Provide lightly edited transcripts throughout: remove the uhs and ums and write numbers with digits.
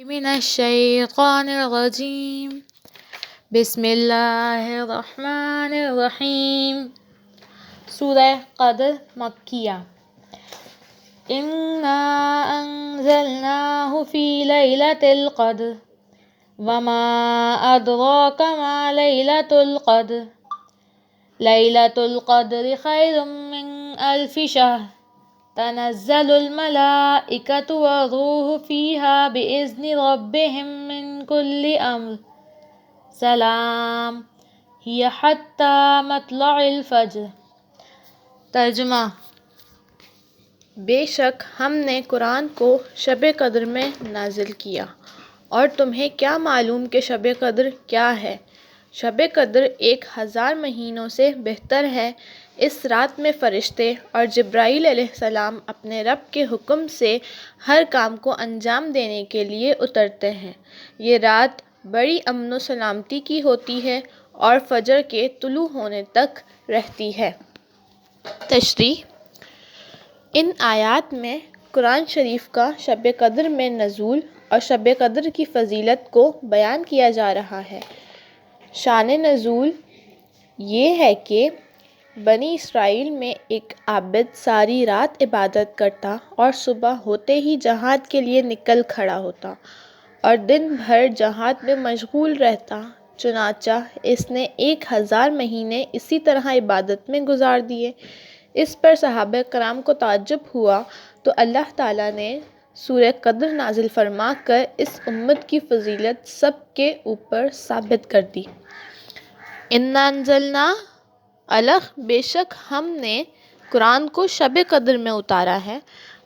من الشیطان الرجیم بسم اللہ الرحمن الرحیم۔ سورہ قدر مکیہ۔ انا انزلناہ فی لیلۃ القدر وما ادراک ما لیلۃ القدر لیلۃ القدر خیر من الف شہر تنزل الملائکۃ والروح فیہا بإذن ربہم من کل امر سلام ہی حتی مطلع الفجر۔ ترجمہ: بے شک ہم نے قرآن کو شب قدر میں نازل کیا، اور تمہیں کیا معلوم کہ شب قدر کیا ہے؟ شب قدر 1000 مہینوں سے بہتر ہے۔ اس رات میں فرشتے اور جبرائیل علیہ السلام اپنے رب کے حکم سے ہر کام کو انجام دینے کے لیے اترتے ہیں۔ یہ رات بڑی امن و سلامتی کی ہوتی ہے اور فجر کے طلوع ہونے تک رہتی ہے۔ تشریح: ان آیات میں قرآن شریف کا شب قدر میں نزول اور شب قدر کی فضیلت کو بیان کیا جا رہا ہے۔ شان نزول یہ ہے کہ بنی اسرائیل میں ایک عابد ساری رات عبادت کرتا اور صبح ہوتے ہی جہاد کے لیے نکل کھڑا ہوتا اور دن بھر جہاد میں مشغول رہتا۔ چنانچہ اس نے 1000 مہینے اسی طرح عبادت میں گزار دیے۔ اس پر صحابہ کرام کو تعجب ہوا تو اللہ تعالیٰ نے سورہ قدر نازل فرما کر اس امت کی فضیلت سب کے اوپر ثابت کر دی۔ انا انزلناہ الغ بے شک ہم نے قرآن کو شب قدر میں اتارا ہے،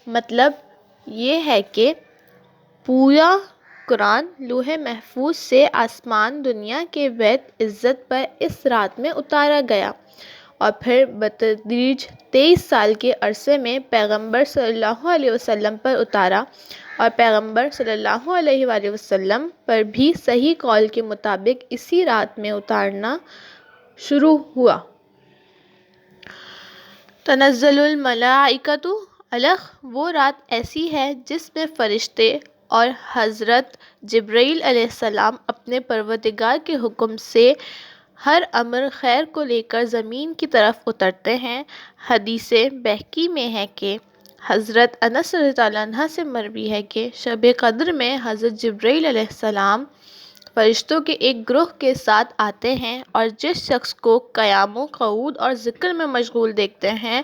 مطلب یہ ہے کہ پورا قرآن لوح محفوظ سے آسمان دنیا کے بیت عزت پر اس رات میں اتارا گیا، اور پھر بتدریج 23 سال کے عرصے میں پیغمبر صلی اللہ علیہ وسلم پر اتارا، اور پیغمبر صلی اللہ علیہ وآلہ وسلم پر بھی صحیح قول کے مطابق اسی رات میں اتارنا شروع ہوا۔ تنزل الملائکۃ الغ وہ رات ایسی ہے جس میں فرشتے اور حضرت جبرائیل علیہ السلام اپنے پروردگار کے حکم سے ہر امر خیر کو لے کر زمین کی طرف اترتے ہیں۔ حدیث بہقی میں ہے کہ حضرت انس رضی اللہ عنہ سے مروی ہے کہ شب قدر میں حضرت جبرائیل علیہ السلام فرشتوں کے ایک گروہ کے ساتھ آتے ہیں، اور جس شخص کو قیام و قعود اور ذکر میں مشغول دیکھتے ہیں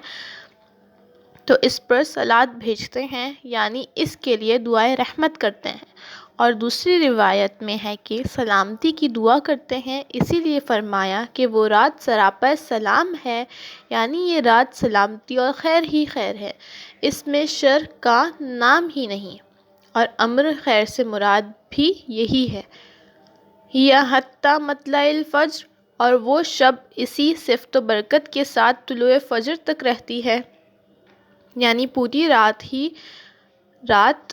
تو اس پر صلوات بھیجتے ہیں، یعنی اس کے لیے دعائے رحمت کرتے ہیں، اور دوسری روایت میں ہے کہ سلامتی کی دعا کرتے ہیں۔ اسی لیے فرمایا کہ وہ رات سراپا سلام ہے، یعنی یہ رات سلامتی اور خیر ہی خیر ہے، اس میں شر کا نام ہی نہیں، اور امر خیر سے مراد بھی یہی ہے۔ ہی حتی مطلع الفجر اور وہ شب اسی صفت و برکت کے ساتھ طلوع فجر تک رہتی ہے، یعنی پوری رات ہی رات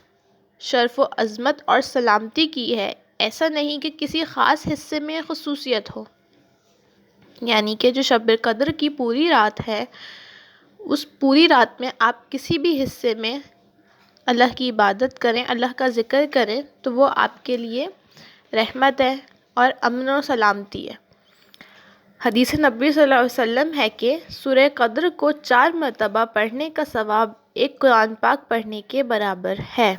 شرف و عظمت اور سلامتی کی ہے۔ ایسا نہیں کہ کسی خاص حصے میں خصوصیت ہو، یعنی کہ جو شب قدر کی پوری رات ہے، اس پوری رات میں آپ کسی بھی حصے میں اللہ کی عبادت کریں، اللہ کا ذکر کریں تو وہ آپ کے لیے رحمت ہے اور امن و سلامتی ہے۔ حدیث نبی صلی اللہ علیہ وسلم ہے کہ سورہ قدر کو 4 مرتبہ پڑھنے کا ثواب ایک قرآن پاک پڑھنے کے برابر ہے۔